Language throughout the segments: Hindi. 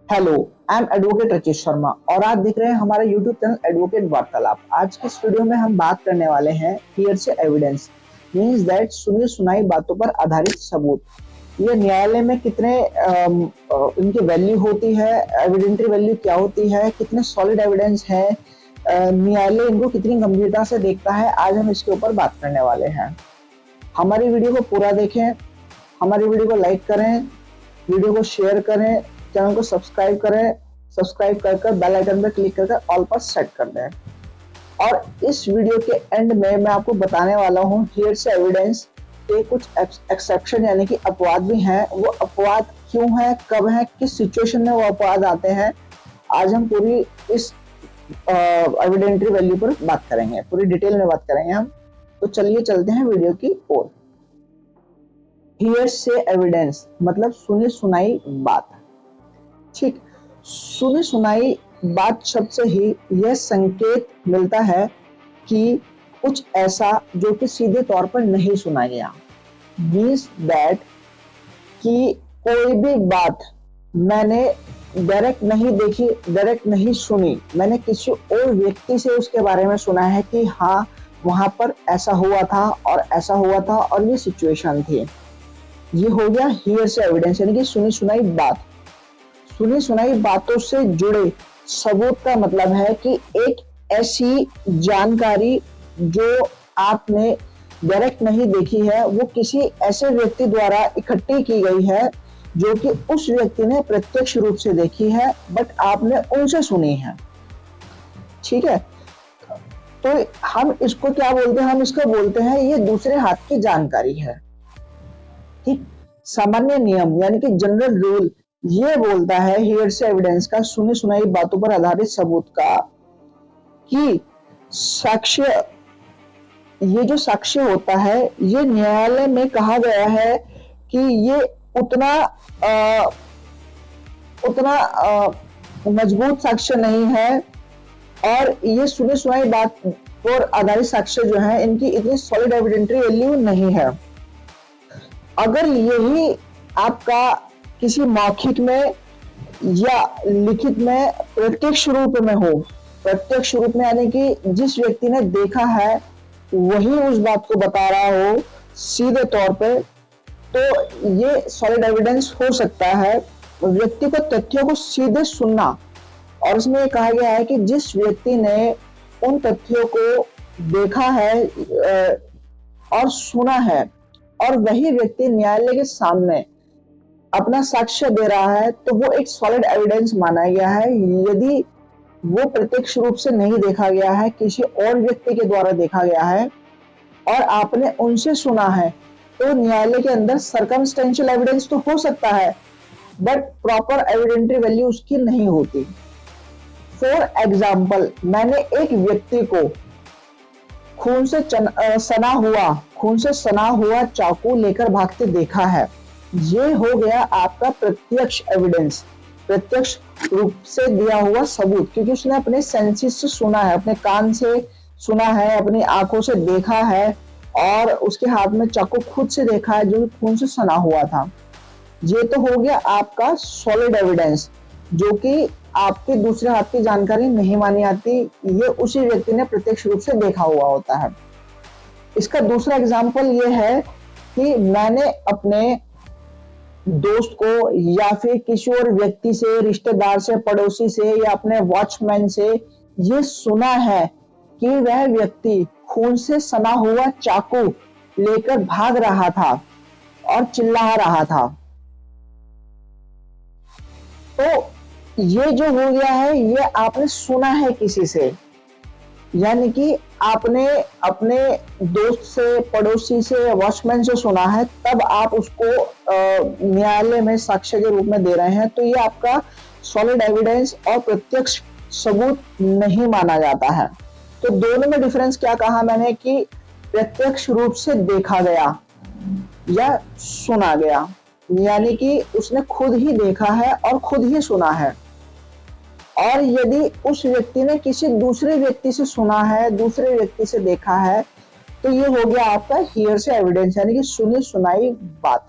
Hello, I am advocate Rakesh Sharma और आप देख रहे हैं हमारा यूट्यूब चैनल एडवोकेट वार्तालाप। आज के इस वीडियो में हम बात करने वाले हैं हियर से एविडेंस, मींस दैट सुनी सुनाई बातों पर आधारित सबूत। ये न्यायालय में कितने इनकी वैल्यू होती है, एविडेंटरी वैल्यू क्या होती है, कितने सॉलिड एविडेंस है, न्यायालय इनको कितनी गंभीरता से देखता है, आज हम इसके ऊपर बात करने वाले हैं। हमारी वीडियो को पूरा देखें, हमारी वीडियो को लाइक करें, वीडियो को शेयर करें, चैनल को सब्सक्राइब करें, सब्सक्राइब कर बेल आइकन पर क्लिक कर ऑल पर सेट कर दें। और इस वीडियो के एंड में मैं आपको बताने वाला हूँ हियर से एविडेंस के कुछ एक्सेप्शन यानी कि अपवाद भी हैं। वो अपवाद क्यों है, कब है, किस सिचुएशन में वो अपवाद आते हैं, आज हम पूरी इस एविडेंटरी वैल्यू पर बात करेंगे, पूरी डिटेल में बात करेंगे हम। तो चलिए चलते हैं वीडियो की ओर। हियर से एविडेंस मतलब सुनी सुनाई बात। ठीक, सुनी सुनाई बात शब्द से ही यह संकेत मिलता है कि कुछ ऐसा जो कि सीधे तौर पर नहीं सुना गया, मीन्स दैट कि कोई भी बात मैंने डायरेक्ट नहीं देखी, डायरेक्ट नहीं सुनी, मैंने किसी और व्यक्ति से उसके बारे में सुना है कि हाँ वहां पर ऐसा हुआ था और ऐसा हुआ था और ये सिचुएशन थी। ये हो गया हियर से एविडेंस यानी कि सुनी सुनाई बात। सुनी सुनाई बातों से जुड़े सबूत का मतलब है कि एक ऐसी जानकारी जो आपने डायरेक्ट नहीं देखी है, वो किसी ऐसे व्यक्ति द्वारा इकट्ठी की गई है जो कि उस व्यक्ति ने प्रत्यक्ष रूप से देखी है बट आपने उनसे सुनी है। ठीक है, तो हम इसको क्या बोलते हैं, हम इसको बोलते हैं ये दूसरे हाथ की जानकारी है। ठीक, सामान्य नियम यानी कि जनरल रूल ये बोलता है हियर से एविडेंस का, सुनी सुनाई बातों पर आधारित सबूत का, कि साक्ष्य, ये जो साक्ष्य होता है ये न्यायालय में कहा गया है कि ये उतना मजबूत साक्ष्य नहीं है और ये सुनी सुनाई बात पर आधारित साक्ष्य जो है इनकी इतनी सॉलिड एविडेंटरी वैल्यू नहीं है। अगर यही आपका किसी मौखिक में या लिखित में प्रत्यक्ष रूप में हो, प्रत्यक्ष रूप में यानी कि जिस व्यक्ति ने देखा है वही उस बात को बता रहा हो सीधे तौर पे, तो ये सॉलिड एविडेंस हो सकता है। व्यक्ति को तथ्यों को सीधे सुनना, और इसमें कहा गया है कि जिस व्यक्ति ने उन तथ्यों को देखा है और सुना है और वही व्यक्ति न्यायालय के सामने अपना साक्ष्य दे रहा है, तो वो एक सॉलिड एविडेंस माना गया है। यदि वो प्रत्यक्ष रूप से नहीं देखा गया है, किसी और व्यक्ति के द्वारा देखा गया है और आपने उनसे सुना है, तो न्यायालय के अंदर सर्कमस्टेंशियल एविडेंस तो हो सकता है बट प्रॉपर एविडेंटरी वैल्यू उसकी नहीं होती। फॉर एग्जाम्पल, मैंने एक व्यक्ति को खून से सना हुआ चाकू लेकर भागते देखा है। ये हो गया आपका प्रत्यक्ष एविडेंस, प्रत्यक्ष रूप से दिया हुआ सबूत, क्योंकि उसने अपने सेंसेस से सुना है, अपने कान से सुना है, अपनी आंखों से देखा है और उसके हाथ में चाकू खुद से देखा है जो खून से सना हुआ था। ये तो हो गया आपका सॉलिड एविडेंस जो कि आपके दूसरे हाथ की जानकारी नहीं मानी आती, ये उसी व्यक्ति ने प्रत्यक्ष रूप से देखा हुआ होता है। इसका दूसरा एग्जाम्पल ये है कि मैंने अपने दोस्त को या फिर किसी और व्यक्ति से, रिश्तेदार से, पड़ोसी से या अपने वॉचमैन से ये सुना है कि वह व्यक्ति खून से सना हुआ चाकू लेकर भाग रहा था और चिल्ला रहा था। तो ये जो हो गया है ये आपने सुना है किसी से, यानी कि आपने अपने दोस्त से, पड़ोसी से, वॉचमैन से सुना है, तब आप उसको न्यायालय में साक्ष्य के रूप में दे रहे हैं, तो ये आपका सॉलिड एविडेंस और प्रत्यक्ष सबूत नहीं माना जाता है। तो दोनों में डिफरेंस क्या कहा मैंने कि प्रत्यक्ष रूप से देखा गया या सुना गया, यानी कि उसने खुद ही देखा है और खुद ही सुना है। और यदि उस व्यक्ति ने किसी दूसरे व्यक्ति से सुना है, दूसरे व्यक्ति से देखा है, तो ये हो गया आपका हियर से एविडेंस यानी कि सुनी सुनाई बात।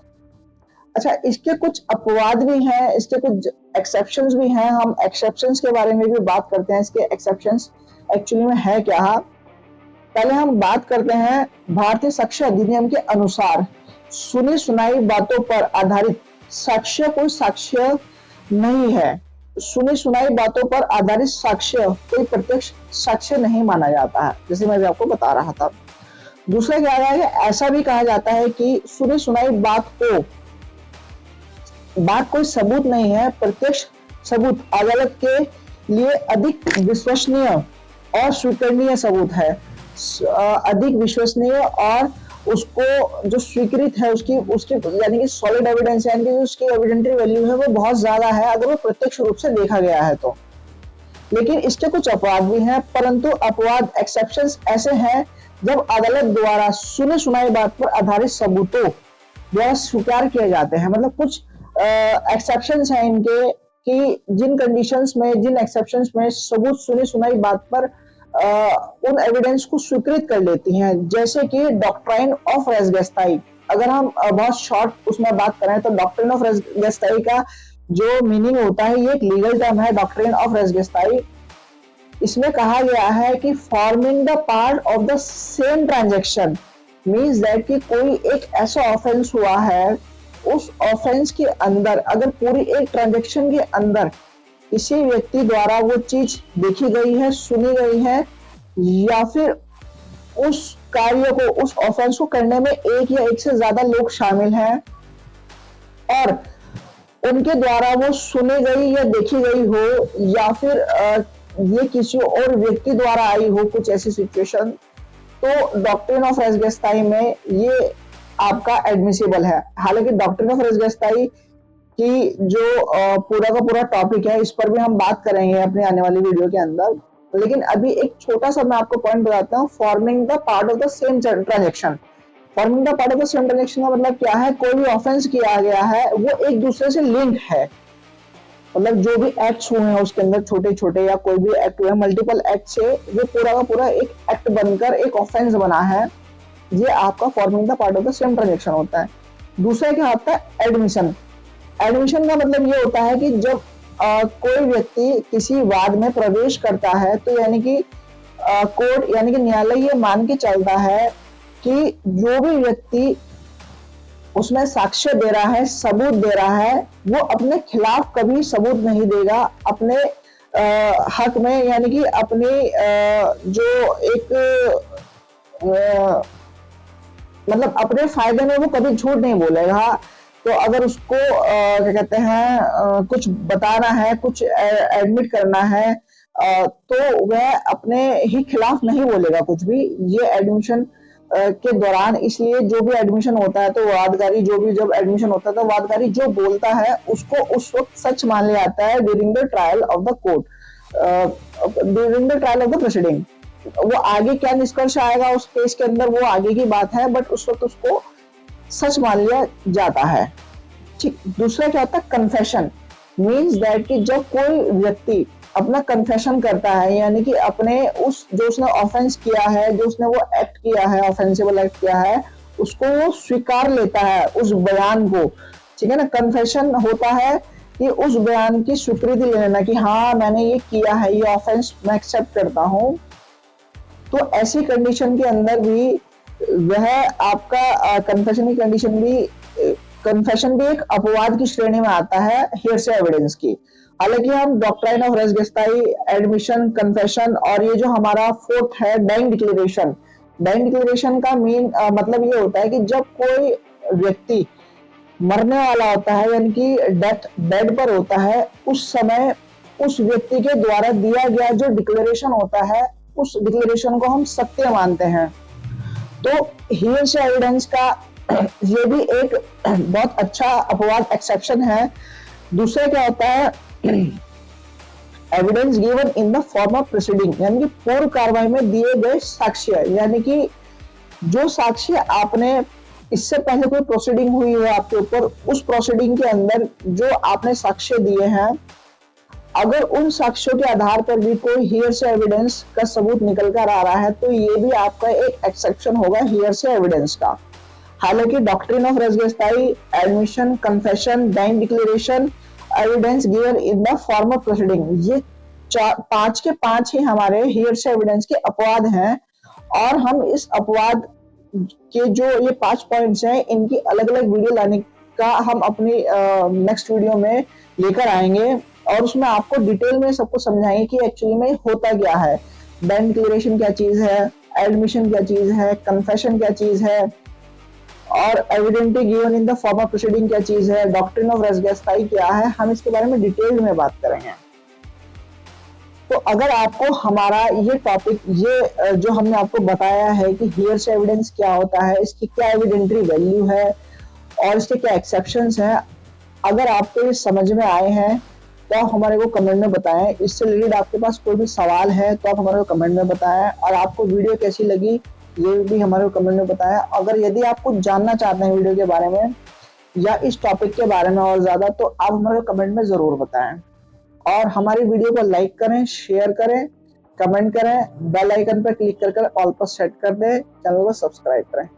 अच्छा, इसके कुछ अपवाद भी हैं, इसके कुछ एक्सेप्शंस भी हैं। हम एक्सेप्शंस के बारे में भी बात करते हैं, इसके एक्सेप्शंस एक्चुअली में है क्या। पहले हम बात करते हैं भारतीय साक्ष्य अधिनियम के अनुसार सुनी सुनाई बातों पर आधारित साक्ष्य कोई साक्ष्य नहीं है। सुनी सुनाई बातों पर आधारित साक्ष्य कोई प्रत्यक्ष साक्ष्य नहीं माना जाता है, जैसे मैं भी आपको बता रहा था। दूसरा क्या है कि ऐसा भी कहा जाता है कि सुनी सुनाई बात कोई सबूत नहीं है, प्रत्यक्ष सबूत अदालत के लिए अधिक विश्वसनीय और स्वीकरणीय सबूत है। अधिक विश्वसनीय और उसको जो स्वीकृत है उसकी यानी कि सॉलिड एविडेंस यानी कि उसकी एविडेंटरी वैल्यू है वो बहुत ज्यादा है अगर वो प्रत्यक्ष रूप से देखा गया है तो। लेकिन इसके कुछ अपवाद भी हैं, परंतु अपवाद एक्सेप्शंस ऐसे हैं जब अदालत द्वारा सुनी सुनाई बात पर आधारित सबूतों द्वारा स्वीकार किए जाते हैं। मतलब कुछ एक्सेप्शंस हैं इनके कि जिन कंडीशंस में, जिन एक्सेप्शंस में सबूत सुनी सुनाई बात पर उन एविडेंस को स्वीकृत कर लेती हैं, जैसे कि डॉक्ट्राइन ऑफ रेस गेस्टाई। अगर हम बहुत शॉर्ट उसमें बात करें तो डॉक्ट्राइन ऑफ रेस गेस्टाई का जो मीनिंग होता है, ये एक लीगल टर्म है, डॉक्ट्राइन ऑफ रेस गेस्टाई। इसमें कहा गया है कि forming the part of the same transaction means that कि कोई एक ऐसा ऑफेंस हुआ है, उस ऑफेंस के अंदर अगर पूरी एक ट्रांजैक्शन के अंदर किसी व्यक्ति द्वारा वो चीज देखी गई है, सुनी गई है, या फिर उस कार्य को, उस ऑफेंस को करने में एक या एक से ज्यादा लोग शामिल हैं और उनके द्वारा वो सुनी गई या देखी गई हो, या फिर ये किसी और व्यक्ति द्वारा आई हो कुछ ऐसी सिचुएशन, तो डॉक्ट्रिन ऑफ रेस गेस्टाई में ये आपका एडमिसिबल है। हालांकि डॉक्ट्रिन ऑफ रेस गेस्टाई की जो पूरा का पूरा टॉपिक है, इस पर भी हम बात करेंगे अपनी आने वाली वीडियो के अंदर। लेकिन अभी एक छोटा सा मैं आपको पॉइंट बताता हूँ, forming the part of the same transaction. Forming the part of the same transaction का मतलब क्या है, कोई भी ऑफेंस किया गया है वो एक दूसरे से लिंक है। मतलब जो भी एक्ट्स हुए हैं उसके अंदर, छोटे छोटे या कोई भी एक्ट हुए, मल्टीपल एक्ट से वो पूरा का पूरा एक एक्ट बनकर एक ऑफेंस बना है, ये आपका forming the part of the same transaction होता है। दूसरा क्या होता है, एडमिशन। एडमिशन का मतलब ये होता है कि जब कोई व्यक्ति किसी वाद में प्रवेश करता है तो यानी कि कोर्ट यानी कि न्यायालय ये मान के चलता है कि जो भी व्यक्ति उसमें साक्ष्य दे रहा है, सबूत दे रहा है, वो अपने खिलाफ कभी सबूत नहीं देगा अपने हक में, यानी कि अपने जो एक मतलब अपने फायदे में वो कभी झूठ नहीं बोलेगा। तो अगर उसको क्या कहते हैं कुछ बताना है, कुछ एडमिट करना है, तो वह अपने ही खिलाफ नहीं बोलेगा कुछ भी। ये एडमिशन के दौरान, इसलिए जो भी एडमिशन होता है तो वादकारी जो भी जब एडमिशन होता है तो वादकारी जो बोलता है उसको उस वक्त सच मान लिया जाता है during the trial of the court, during the trial of the proceeding. वो आगे क्या निष्कर्ष आएगा उस केस के अंदर वो आगे की बात है, बट उस वक्त उसको सच मान लिया जाता है। ठीक। दूसरा क्या होता है, कन्फेशन। मीन्स दैट कि जब कोई व्यक्ति अपना कन्फेशन करता है, यानी कि अपने उस जो उसने ऑफेंस किया है, जो उसने वो एक्ट किया है, ऑफेंसिबल एक्ट किया है, उसको वो स्वीकार लेता है उस बयान को। ठीक है ना, कन्फेशन होता है कि उस बयान की स्वीकृति ले लेना कि हाँ मैंने ये किया है, ये ऑफेंस मैं एक्सेप्ट करता हूँ। तो ऐसी कंडीशन के अंदर भी वह आपका कन्फेशन की कंडीशन भी, कन्फेशन भी एक अपवाद की श्रेणी में आता है हियरसे एविडेंस की। हालांकि हम doctrine of res gestae, admission, confession और ये जो हमारा फोर्थ है डाइंग डिक्लेरेशन। डाइंग डिक्लेरेशन का मेन मतलब ये होता है कि जब कोई व्यक्ति मरने वाला होता है, यानी कि डेथ बेड पर होता है, उस समय उस व्यक्ति के द्वारा दिया गया जो डिक्लेरेशन होता है, उस डिक्लेरेशन को हम सत्य मानते हैं। तो हियरसे एविडेंस का ये भी एक बहुत अच्छा अपवाद एक्सेप्शन है। दूसरा क्या होता है, evidence given in the form of proceeding, यानी कि पूर्व कार्रवाई में दिए गए साक्ष्य, यानी कि जो साक्ष्य आपने इससे पहले कोई प्रोसीडिंग हुई है आपके ऊपर, उस प्रोसीडिंग के अंदर जो आपने साक्ष्य दिए हैं, अगर उन साक्ष्यों के आधार पर भी कोई हियरसे एविडेंस का सबूत निकल कर आ रहा है तो ये भी आपका एक एक्सेप्शन होगा हियरसे एविडेंस का। हालांकि doctrine of res gestae, admission, confession, bank declaration, evidence given in the form of proceeding, ये पांच के पांच ही हमारे हियरसे एविडेंस के अपवाद हैं। और हम इस अपवाद के जो ये 5 पॉइंट्स हैं, इनकी अलग अलग वीडियो लाने का हम अपनी नेक्स्ट वीडियो में लेकर आएंगे और उसमें आपको डिटेल में सबको समझाएंगे कि एक्चुअली में होता क्या है, बैंक डिक्लेरेशन क्या चीज है, एडमिशन क्या चीज है, कन्फेशन क्या चीज है, और evidently given in the form of proceeding क्या चीज है, डॉक्ट्रिन ऑफ रेसगेस्टाई क्या है, हम इसके बारे में डिटेल में बात करेंगे। तो अगर आपको हमारा ये टॉपिक, ये जो हमने आपको बताया है कि हियरसे एविडेंस क्या होता है, इसकी क्या एविडेंटरी वैल्यू है और इसके क्या एक्सेप्शंस हैं, अगर आपको ये समझ में आए हैं तो आप हमारे को कमेंट में बताएं। इससे रिलेटेड आपके पास कोई भी सवाल है तो आप हमारे को कमेंट में बताएं, और आपको वीडियो कैसी लगी ये भी हमारे को कमेंट में बताएं। अगर यदि आप कुछ जानना चाहते हैं वीडियो के बारे में या इस टॉपिक के बारे में और ज्यादा, तो आप हमारे को कमेंट में जरूर बताएं। और हमारी वीडियो को लाइक करें, शेयर करें, कमेंट करें, बेल आइकन पर क्लिक कर ऑल पर सेट कर दें, चैनल को सब्सक्राइब करें।